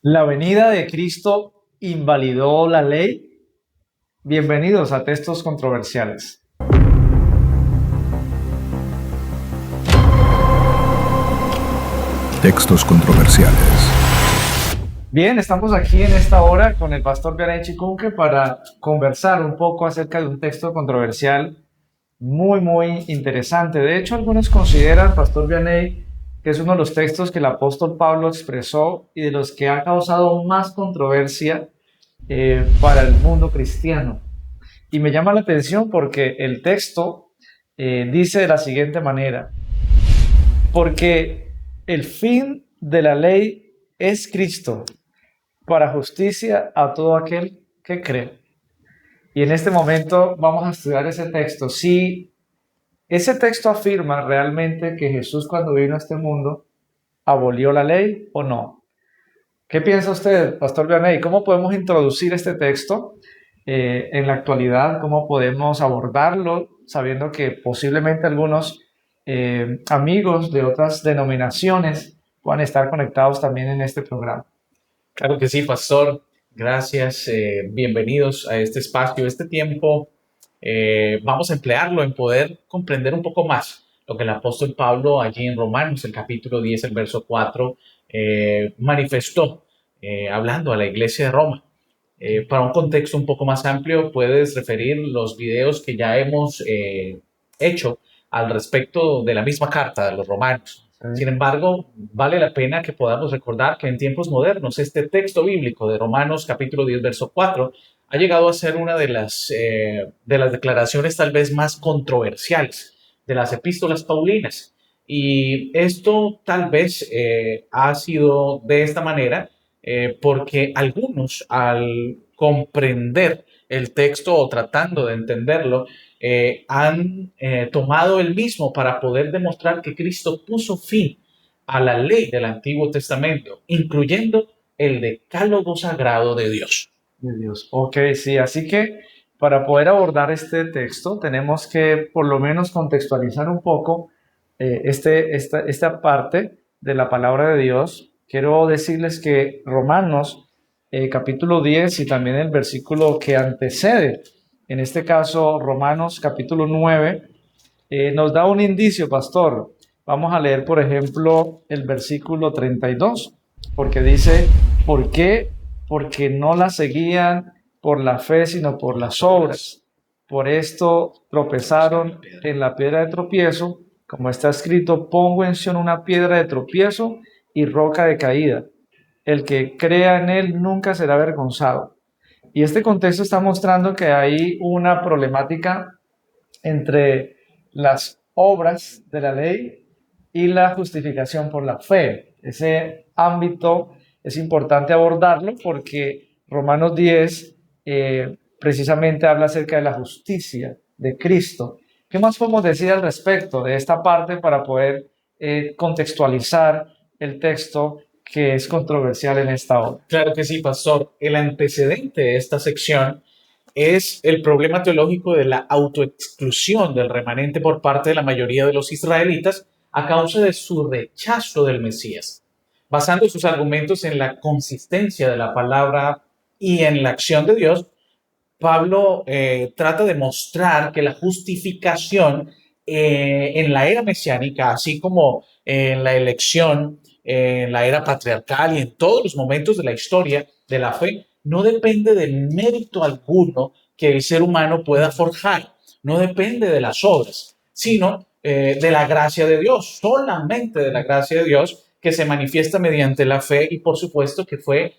¿La venida de Cristo invalidó la ley? Bienvenidos a Textos Controversiales. Textos controversiales. Bien, estamos aquí en esta hora con el pastor Vianey Chicunque para conversar un poco acerca de un texto controversial muy interesante. De hecho, algunos consideran, pastor Vianey, que es uno de los textos que el apóstol Pablo expresó y de los que ha causado más controversia para el mundo cristiano. Y me llama la atención porque el texto dice de la siguiente manera: porque el fin de la ley es Cristo, para justicia a todo aquel que cree. Y en este momento vamos a estudiar ese texto. Si ese texto afirma realmente que Jesús, cuando vino a este mundo, abolió la ley o no. ¿Qué piensa usted, pastor Vianey? ¿Cómo podemos introducir este texto en la actualidad? ¿Cómo podemos abordarlo sabiendo que posiblemente algunos amigos de otras denominaciones puedan estar conectados también en este programa? Claro que sí, pastor. Gracias. Bienvenidos a este espacio, este tiempo. Vamos a emplearlo en poder comprender un poco más lo que el apóstol Pablo allí en Romanos, el capítulo 10, el verso 4, manifestó hablando a la iglesia de Roma. Para un contexto un poco más amplio, puedes referir los videos que ya hemos hecho al respecto de la misma carta de los romanos. Sin embargo, vale la pena que podamos recordar que en tiempos modernos este texto bíblico de Romanos capítulo 10, verso 4 ha llegado a ser una de las declaraciones tal vez más controversiales de las epístolas paulinas. Y esto tal vez ha sido de esta manera porque algunos, al comprender el texto o tratando de entenderlo, han tomado el mismo para poder demostrar que Cristo puso fin a la ley del Antiguo Testamento, incluyendo el decálogo sagrado de Dios. De Dios. Ok, sí, así que para poder abordar este texto tenemos que por lo menos contextualizar un poco esta parte de la palabra de Dios. Quiero decirles que Romanos capítulo 10 y también el versículo que antecede, en este caso Romanos capítulo 9, nos da un indicio, pastor. Vamos a leer, por ejemplo, el versículo 32, porque dice: ¿por qué? Porque no la seguían por la fe, sino por las obras. Por esto tropezaron en la piedra de tropiezo, como está escrito: pongo en Sión una piedra de tropiezo y roca de caída. El que crea en él nunca será avergonzado. Y este contexto está mostrando que hay una problemática entre las obras de la ley y la justificación por la fe. Ese ámbito es importante abordarlo porque Romanos 10 precisamente habla acerca de la justicia de Cristo. ¿Qué más podemos decir al respecto de esta parte para poder contextualizar el texto que es controversial en esta hora? Claro que sí, pastor. El antecedente de esta sección es el problema teológico de la autoexclusión del remanente por parte de la mayoría de los israelitas a causa de su rechazo del Mesías. Basando sus argumentos en la consistencia de la palabra y en la acción de Dios, Pablo trata de mostrar que la justificación en la era mesiánica, así como en la elección, en la era patriarcal y en todos los momentos de la historia de la fe, no depende del mérito alguno que el ser humano pueda forjar, no depende de las obras, sino de la gracia de Dios, solamente de la gracia de Dios que se manifiesta mediante la fe y por supuesto que fue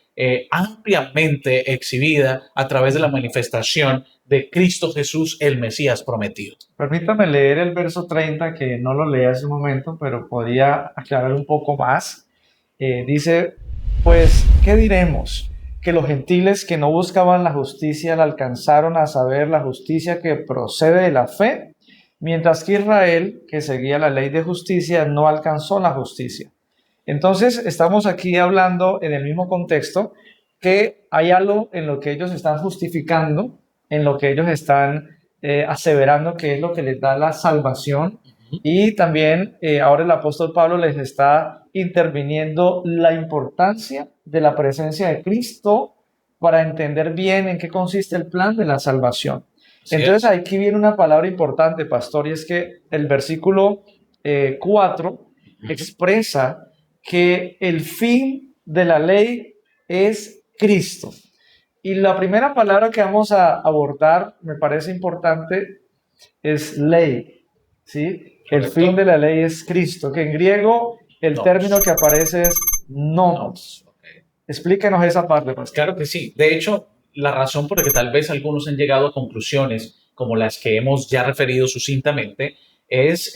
ampliamente exhibida a través de la manifestación de Cristo Jesús, el Mesías prometido. Permítame leer el verso 30, que no lo leí hace un momento, pero podría aclarar un poco más. Dice: pues, ¿qué diremos? Que los gentiles que no buscaban la justicia la alcanzaron a saber la justicia que procede de la fe, mientras que Israel, que seguía la ley de justicia, no alcanzó la justicia. Entonces, estamos aquí hablando en el mismo contexto que hay algo en lo que ellos están justificando, en lo que ellos están aseverando que es lo que les da la salvación, Y también ahora el apóstol Pablo les está interviniendo la importancia de la presencia de Cristo para entender bien en qué consiste el plan de la salvación. Así Entonces es. aquí viene una palabra importante, pastor, y es que el versículo 4 expresa que el fin de la ley es Cristo. Y la primera palabra que vamos a abordar, me parece importante, es ley, ¿sí? El Correcto. fin de la ley es Cristo, que en griego el término que aparece es nomos. Ok. Explíquenos esa parte, pastor. Claro que sí. De hecho, la razón por la que tal vez algunos han llegado a conclusiones como las que hemos ya referido sucintamente es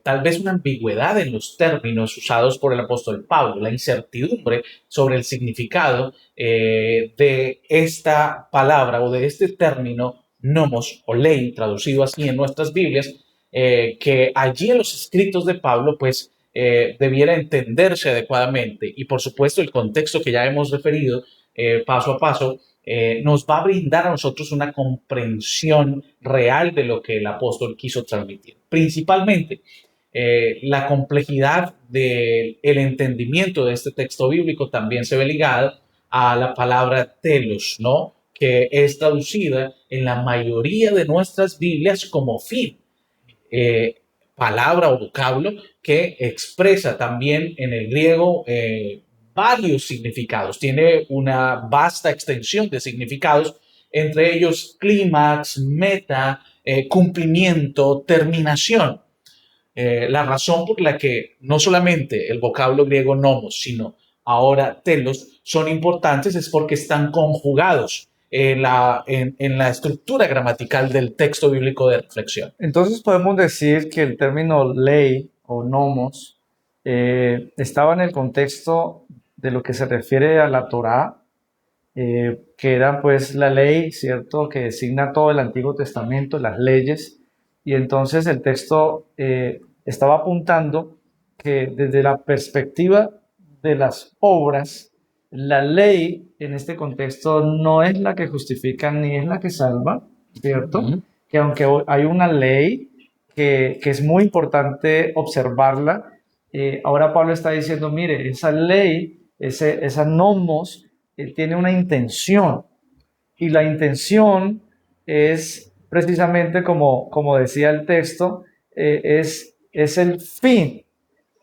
tal vez una ambigüedad en los términos usados por el apóstol Pablo, la incertidumbre sobre el significado de esta palabra o de este término nomos o ley, traducido así en nuestras Biblias, que allí en los escritos de Pablo, pues debiera entenderse adecuadamente. Y por supuesto, el contexto que ya hemos referido paso a paso nos va a brindar a nosotros una comprensión real de lo que el apóstol quiso transmitir. Principalmente, la complejidad del entendimiento de este texto bíblico también se ve ligada a la palabra telos, ¿no? Que es traducida en la mayoría de nuestras Biblias como fin. Palabra o vocablo que expresa también en el griego varios significados. Tiene una vasta extensión de significados, entre ellos clímax, meta, cumplimiento, terminación. La razón por la que no solamente el vocablo griego nomos, sino ahora telos son importantes es porque están conjugados en la estructura gramatical del texto bíblico de reflexión. Entonces podemos decir que el término ley o nomos estaba en el contexto de lo que se refiere a la Torá, que era pues la ley, ¿cierto?, que designa todo el Antiguo Testamento, las leyes, y entonces el texto estaba apuntando que desde la perspectiva de las obras, la ley en este contexto no es la que justifica ni es la que salva, ¿cierto? Que aunque hay una ley que es muy importante observarla, ahora Pablo está diciendo, mire, esa ley, esa nomos, tiene una intención, y la intención es precisamente como decía el texto, es el fin.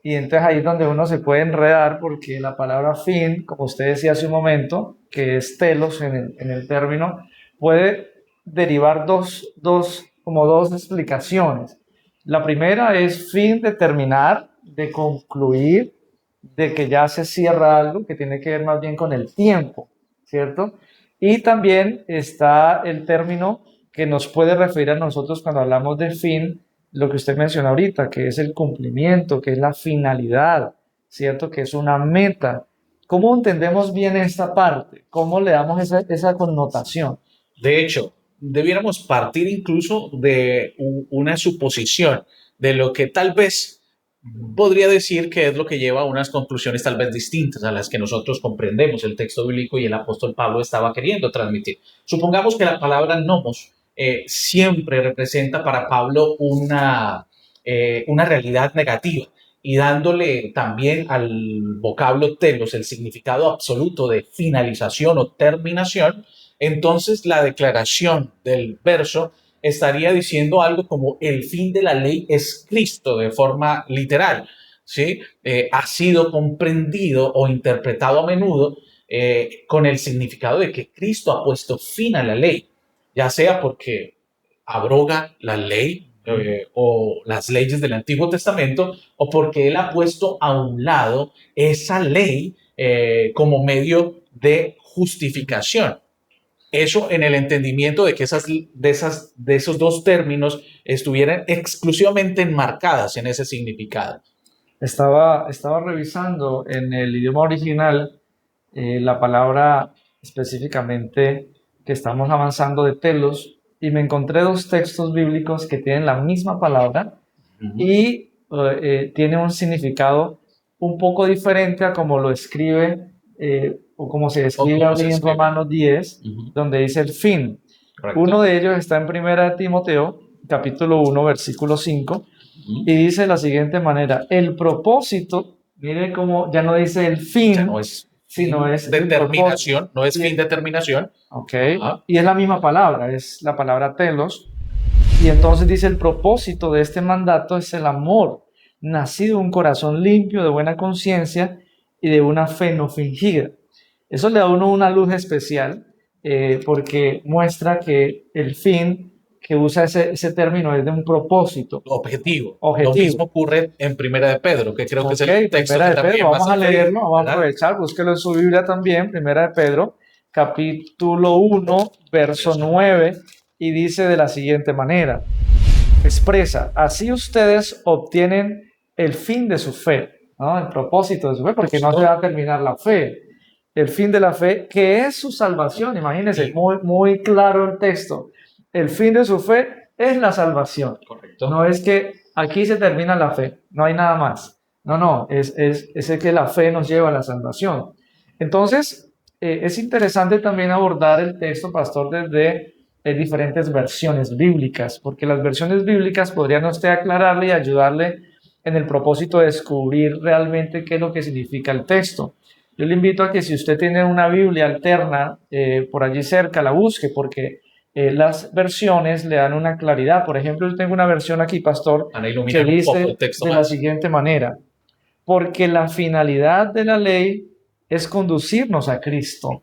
Y entonces ahí es donde uno se puede enredar porque la palabra fin, como usted decía hace un momento, que es telos en el término, puede derivar como dos explicaciones. La primera es fin de terminar, de concluir, de que ya se cierra algo que tiene que ver más bien con el tiempo, ¿cierto? Y también está el término que nos puede referir a nosotros cuando hablamos de fin, lo que usted menciona ahorita, que es el cumplimiento, que es la finalidad, ¿cierto? Que es una meta. ¿Cómo entendemos bien esta parte? ¿Cómo le damos esa connotación? De hecho, debiéramos partir incluso de una suposición de lo que tal vez podría decir que es lo que lleva a unas conclusiones tal vez distintas a las que nosotros comprendemos el texto bíblico y el apóstol Pablo estaba queriendo transmitir. Supongamos que la palabra nomos siempre representa para Pablo una realidad negativa y dándole también al vocablo telos el significado absoluto de finalización o terminación, entonces la declaración del verso estaría diciendo algo como el fin de la ley es Cristo de forma literal, ¿sí? Ha sido comprendido o interpretado a menudo con el significado de que Cristo ha puesto fin a la ley, ya sea porque abroga la ley o las leyes del Antiguo Testamento o porque Él ha puesto a un lado esa ley como medio de justificación. Eso en el entendimiento de que de esos dos términos estuvieran exclusivamente enmarcadas en ese significado. Estaba revisando en el idioma original la palabra específicamente que estamos avanzando de telos y me encontré dos textos bíblicos que tienen la misma palabra y tiene un significado un poco diferente a como lo escribe o como se escribe en Romanos 10, donde dice el fin. Correcto. Uno de ellos está en 1 Timoteo, capítulo 1, versículo 5, y dice de la siguiente manera, el propósito, mire cómo ya no dice el fin, Ya no es sino es el determinación, no es Y fin el- determinación. Ok, Ajá. y es la misma palabra, es la palabra telos. Y entonces dice, el propósito de este mandato es el amor, nacido de un corazón limpio, de buena conciencia y de una fe no fingida. Eso le da a uno una luz especial porque muestra que el fin que usa ese término es de un propósito Objetivo. Lo objetivo. mismo ocurre en Primera de Pedro, que creo que es Ok, el texto Primera que de Pedro, también vas vamos a a referir, leerlo, vamos a ¿verdad? aprovechar, búsquelo en su Biblia también, Primera de Pedro, capítulo 1, verso 9, y dice de la siguiente manera, expresa, así ustedes obtienen el fin de su fe, ¿no? El propósito de su fe, porque no se va a terminar la fe. El fin de la fe, que es su salvación. Imagínense, Y- muy claro el texto. El fin de su fe es la salvación. Correcto. No es que aquí se termina la fe, no hay nada más. No, es el que la fe nos lleva a la salvación. Entonces, es interesante también abordar el texto, pastor, desde diferentes versiones bíblicas, porque las versiones bíblicas podrían a usted aclararle y ayudarle en el propósito de descubrir realmente qué es lo que significa el texto. Yo le invito a que si usted tiene una Biblia alterna por allí cerca, la busque, porque las versiones le dan una claridad. Por ejemplo, yo tengo una versión aquí, pastor, Para que iluminar un poco el dice texto de la más. siguiente manera, porque la finalidad de la ley es conducirnos a Cristo.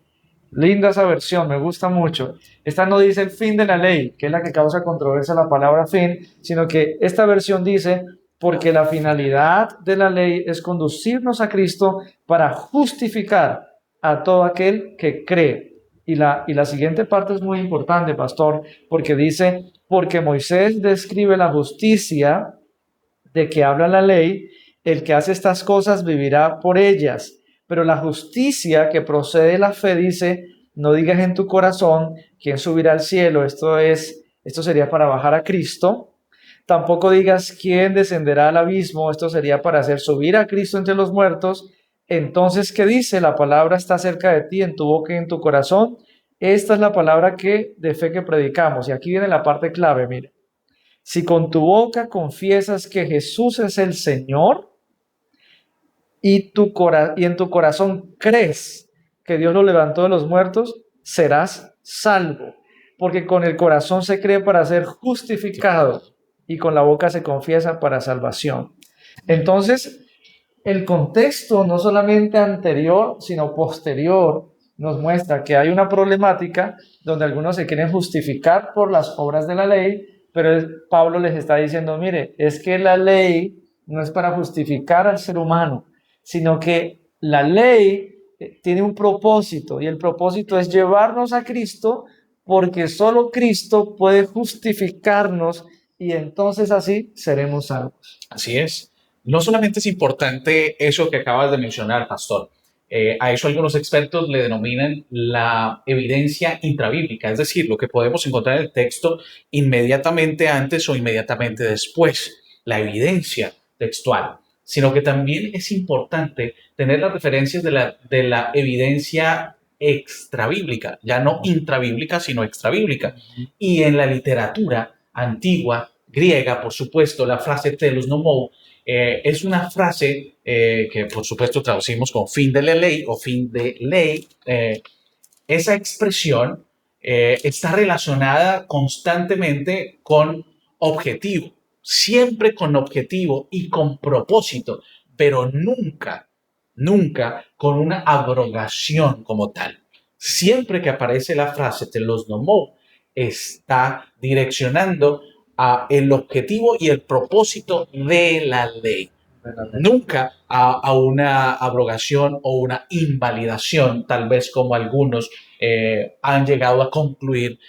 Linda esa versión, me gusta mucho. Esta no dice el fin de la ley, que es la que causa controversia la palabra fin, sino que esta versión dice, porque la finalidad de la ley es conducirnos a Cristo para justificar a todo aquel que cree. Y la siguiente parte es muy importante, pastor, porque dice, porque Moisés describe la justicia de que habla la ley, el que hace estas cosas vivirá por ellas. Pero la justicia que procede de la fe dice, no digas en tu corazón quién subirá al cielo, esto sería para bajar a Cristo. Tampoco digas quién descenderá al abismo, esto sería para hacer subir a Cristo entre los muertos. Entonces, ¿qué dice? La palabra está cerca de ti, en tu boca y en tu corazón. Esta es la palabra de fe que predicamos. Y aquí viene la parte clave, mire. Si con tu boca confiesas que Jesús es el Señor y en tu corazón crees que Dios lo levantó de los muertos, serás salvo. Porque con el corazón se cree para ser justificado y con la boca se confiesa para salvación. Entonces, el contexto no solamente anterior, sino posterior, nos muestra que hay una problemática donde algunos se quieren justificar por las obras de la ley, pero Pablo les está diciendo, mire, es que la ley no es para justificar al ser humano, sino que la ley tiene un propósito y el propósito es llevarnos a Cristo porque solo Cristo puede justificarnos y entonces así seremos salvos. Así es. No solamente es importante eso que acabas de mencionar, pastor. A eso algunos expertos le denominan la evidencia intrabíblica, es decir, lo que podemos encontrar en el texto inmediatamente antes o inmediatamente después, la evidencia textual, sino que también es importante tener las referencias de la evidencia extrabíblica, ya no intrabíblica, sino extrabíblica. Y en la literatura antigua, griega, por supuesto, la frase telos nomou es una frase que por supuesto traducimos con fin de la ley o fin de ley. Esa expresión está relacionada constantemente con objetivo, siempre con objetivo y con propósito, pero nunca con una abrogación como tal. Siempre que aparece la frase telos nomou, está direccionando a el objetivo y el propósito de la ley. Nunca a una abrogación o una invalidación, tal vez como algunos han llegado a concluir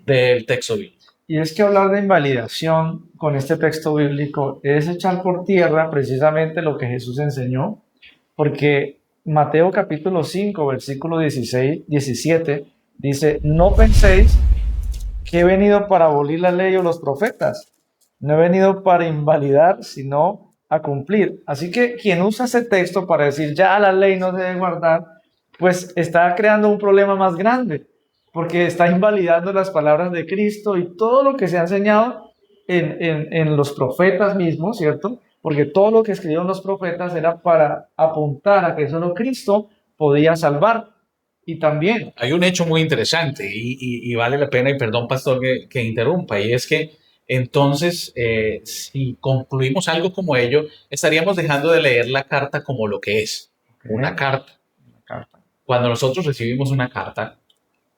del texto bíblico. Y es que hablar de invalidación con este texto bíblico es echar por tierra precisamente lo que Jesús enseñó, porque Mateo capítulo 5, versículo 16, 17 dice, no penséis que he venido para abolir la ley o los profetas, no he venido para invalidar, sino a cumplir. Así que quien usa ese texto para decir ya la ley no se debe guardar, pues está creando un problema más grande, porque está invalidando las palabras de Cristo y todo lo que se ha enseñado, en los profetas mismos, ¿cierto? Porque todo lo que escribieron los profetas era para apuntar a que solo Cristo podía salvar. Y también, Hay un hecho muy interesante y vale la pena, y perdón, pastor, que interrumpa, y es que entonces, si concluimos algo como ello, estaríamos dejando de leer la carta como lo que es, una ok, carta. la carta. Cuando nosotros recibimos una carta,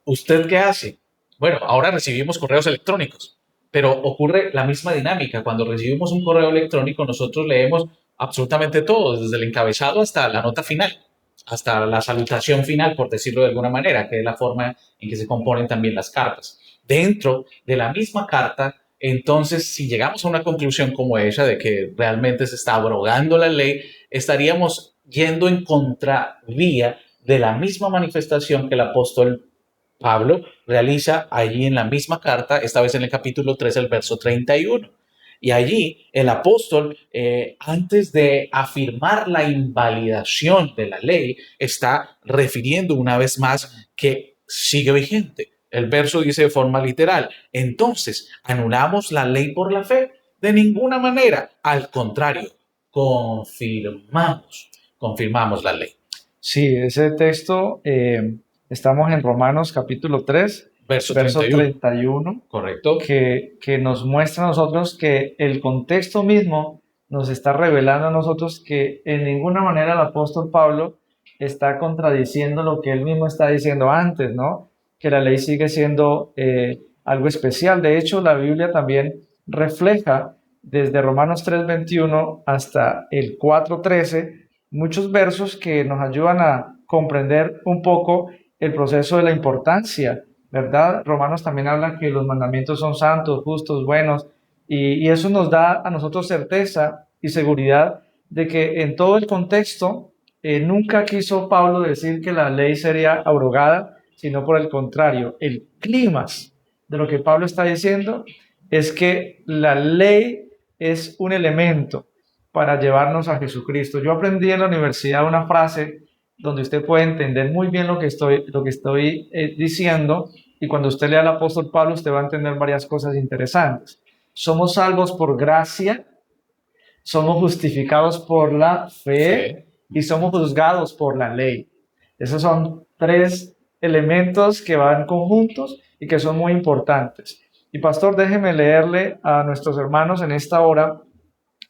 ¿usted qué hace? Bueno, ahora recibimos correos electrónicos, pero ocurre la misma dinámica. Cuando recibimos un correo electrónico, nosotros leemos absolutamente todo, desde el encabezado hasta la nota final, hasta la salutación final, por decirlo de alguna manera, que es la forma en que se componen también las cartas. Dentro de la misma carta, entonces, si llegamos a una conclusión como esa de que realmente se está abrogando la ley, estaríamos yendo en contravía de la misma manifestación que el apóstol Pablo realiza allí en la misma carta, esta vez en el capítulo 3, el verso 31. Y allí el apóstol, antes de afirmar la invalidación de la ley, está refiriendo una vez más que sigue vigente. El verso dice de forma literal, entonces, ¿anulamos la ley por la fe? De ninguna manera, al contrario, confirmamos la ley. Sí, ese texto, estamos en Romanos capítulo 3, Verso verso 31, 31, ¿correcto? que nos muestra a nosotros que el contexto mismo nos está revelando a nosotros que en ninguna manera el apóstol Pablo está contradiciendo lo que él mismo está diciendo antes, ¿no? Que la ley sigue siendo algo especial. De hecho, la Biblia también refleja desde Romanos 3:21 hasta el 4:13 muchos versos que nos ayudan a comprender un poco el proceso de la importancia, ¿verdad? Romanos también habla que los mandamientos son santos, justos, buenos, y eso nos da a nosotros certeza y seguridad de que en todo el contexto nunca quiso Pablo decir que la ley sería abrogada, sino por el contrario, el clímax de lo que Pablo está diciendo es que la ley es un elemento para llevarnos a Jesucristo. Yo aprendí en la universidad una frase donde usted puede entender muy bien lo que estoy diciendo, y cuando usted lea al apóstol Pablo usted va a entender varias cosas interesantes. Somos salvos por gracia, somos justificados por la fe Fe. y somos juzgados por la ley. Esos son tres elementos que van conjuntos y que son muy importantes. Y pastor, déjeme leerle a nuestros hermanos en esta hora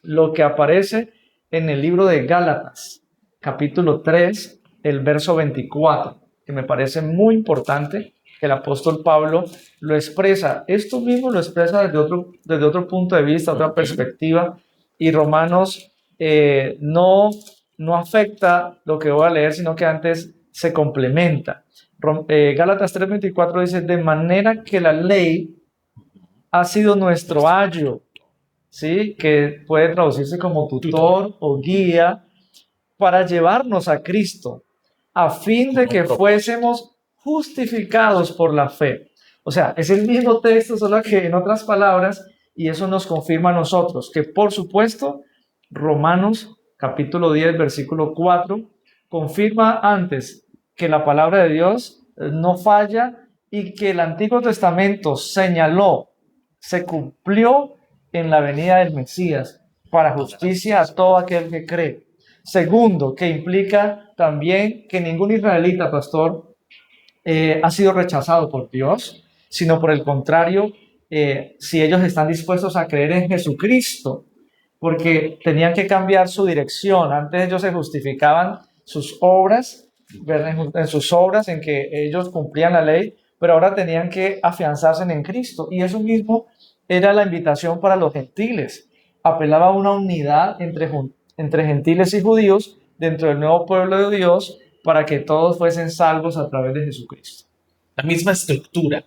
lo que aparece en el libro de Gálatas, capítulo 3, el verso 24, que me parece muy importante que el apóstol Pablo lo expresa. Esto mismo lo expresa desde otro punto de vista, otra perspectiva, y Romanos no afecta lo que voy a leer, sino que antes se complementa. Gálatas 3:24 dice, de manera que la ley ha sido nuestro ayo, ¿sí? Que puede traducirse como tutor o guía para llevarnos a Cristo, a fin de que fuésemos justificados por la fe. O sea, es el mismo texto, solo que en otras palabras, y eso nos confirma a nosotros que, por supuesto, Romanos capítulo 10, versículo 4, confirma antes que la palabra de Dios no falla y que el Antiguo Testamento señaló, se cumplió en la venida del Mesías para justicia a todo aquel que cree. Segundo, que implica también que ningún israelita, pastor, ha sido rechazado por Dios, sino por el contrario, si ellos están dispuestos a creer en Jesucristo, porque tenían que cambiar su dirección. Antes ellos se justificaban sus obras, en sus obras en que ellos cumplían la ley, pero ahora tenían que afianzarse en Cristo. Y eso mismo era la invitación para los gentiles. Apelaba a una unidad entre gentiles y judíos dentro del nuevo pueblo de Dios para que todos fuesen salvos a través de Jesucristo. La misma estructura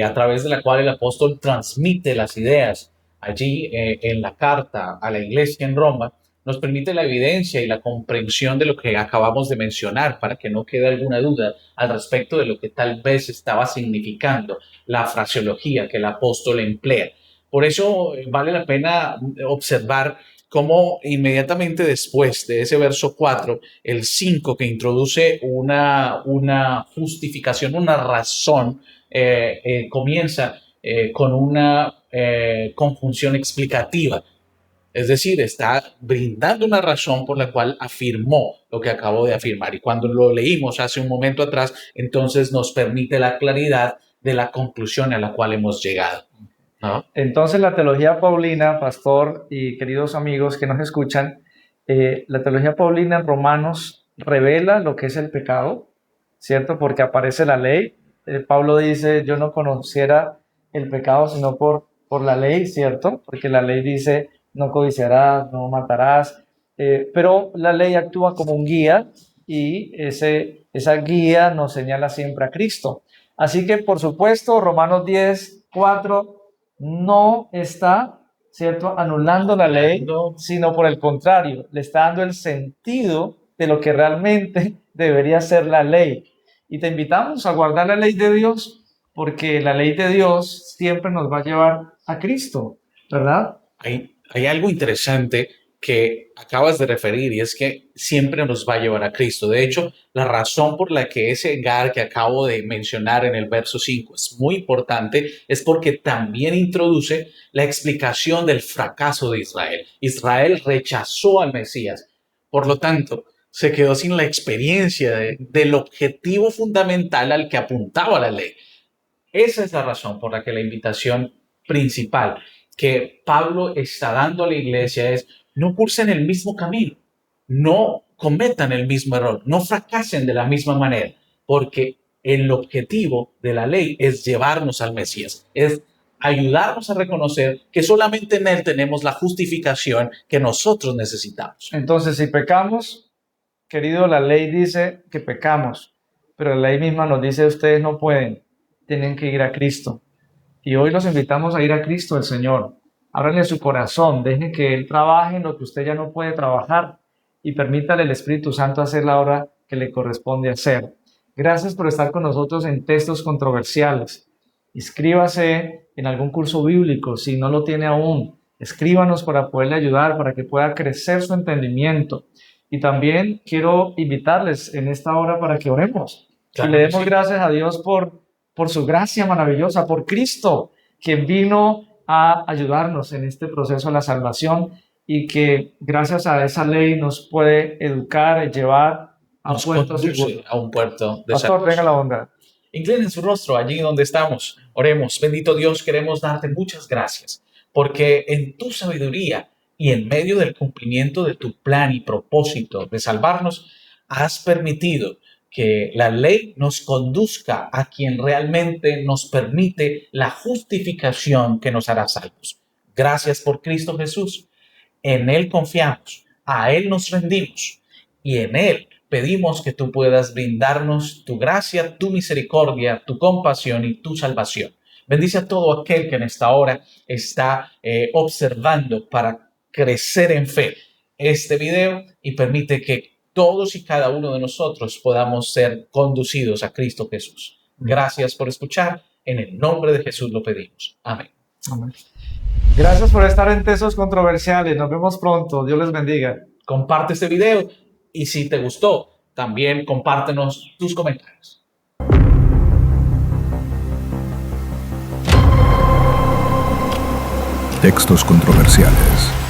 a través de la cual el apóstol transmite las ideas allí en la carta a la iglesia en Roma, nos permite la evidencia y la comprensión de lo que acabamos de mencionar para que no quede alguna duda al respecto de lo que tal vez estaba significando la fraseología que el apóstol emplea. Por eso vale la pena observar cómo inmediatamente después de ese verso 4, el 5 que introduce una justificación, una razón, comienza con una conjunción explicativa. Es decir, está brindando una razón por la cual afirmó lo que acabo de afirmar. Y cuando lo leímos hace un momento atrás, entonces nos permite la claridad de la conclusión a la cual hemos llegado, ¿no? Entonces la teología paulina, pastor y queridos amigos que nos escuchan, la teología paulina en Romanos revela lo que es el pecado, ¿cierto? Porque aparece la ley. Pablo dice, yo no conociera el pecado sino por la ley, ¿cierto? Porque la ley dice, no codiciarás, no matarás, pero la ley actúa como un guía y esa guía nos señala siempre a Cristo. Así que, por supuesto, Romanos 10:4 no está, ¿cierto?, anulando la ley, sino por el contrario, le está dando el sentido de lo que realmente debería ser la ley. Y te invitamos a guardar la ley de Dios, porque la ley de Dios siempre nos va a llevar a Cristo, ¿verdad? Hay algo interesante que acabas de referir y es que siempre nos va a llevar a Cristo. De hecho, la razón por la que ese gar que acabo de mencionar en el verso 5 es muy importante es porque también introduce la explicación del fracaso de Israel. Israel rechazó al Mesías. Por lo tanto, se quedó sin la experiencia del objetivo fundamental al que apuntaba la ley. Esa es la razón por la que la invitación principal que Pablo está dando a la iglesia es: no cursen el mismo camino, no cometan el mismo error, no fracasen de la misma manera, porque el objetivo de la ley es llevarnos al Mesías, es ayudarnos a reconocer que solamente en Él tenemos la justificación que nosotros necesitamos. Entonces, si pecamos, querido, la ley dice que pecamos, pero la ley misma nos dice, ustedes no pueden, tienen que ir a Cristo. Y hoy los invitamos a ir a Cristo, el Señor. Ábranle su corazón, dejen que Él trabaje en lo que usted ya no puede trabajar y permítale al Espíritu Santo hacer la obra que le corresponde hacer. Gracias por estar con nosotros en Textos Controversiales. Inscríbase en algún curso bíblico si no lo tiene aún. Escríbanos para poderle ayudar, para que pueda crecer su entendimiento. Y también quiero invitarles en esta hora para que oremos. Claro, y le demos sí. gracias a Dios por su gracia maravillosa, por Cristo, quien vino a ayudarnos en este proceso de la salvación y que gracias a esa ley nos puede educar y llevar a Nos puertos conduce seguros. a un puerto de Pastor, salvación. venga la bondad. Inclinen su rostro allí donde estamos. Oremos. Bendito Dios, queremos darte muchas gracias porque en tu sabiduría y en medio del cumplimiento de tu plan y propósito de salvarnos, has permitido que la ley nos conduzca a quien realmente nos permite la justificación que nos hará salvos. Gracias por Cristo Jesús. En Él confiamos, a Él nos rendimos y en Él pedimos que tú puedas brindarnos tu gracia, tu misericordia, tu compasión y tu salvación. Bendice a todo aquel que en esta hora está observando para crecer en fe este video y permite que todos y cada uno de nosotros podamos ser conducidos a Cristo Jesús. Gracias por escuchar. En el nombre de Jesús lo pedimos. Amén. Amén. Gracias por estar en Textos Controversiales. Nos vemos pronto. Dios les bendiga. Comparte este video y si te gustó, también compártenos tus comentarios. Textos controversiales.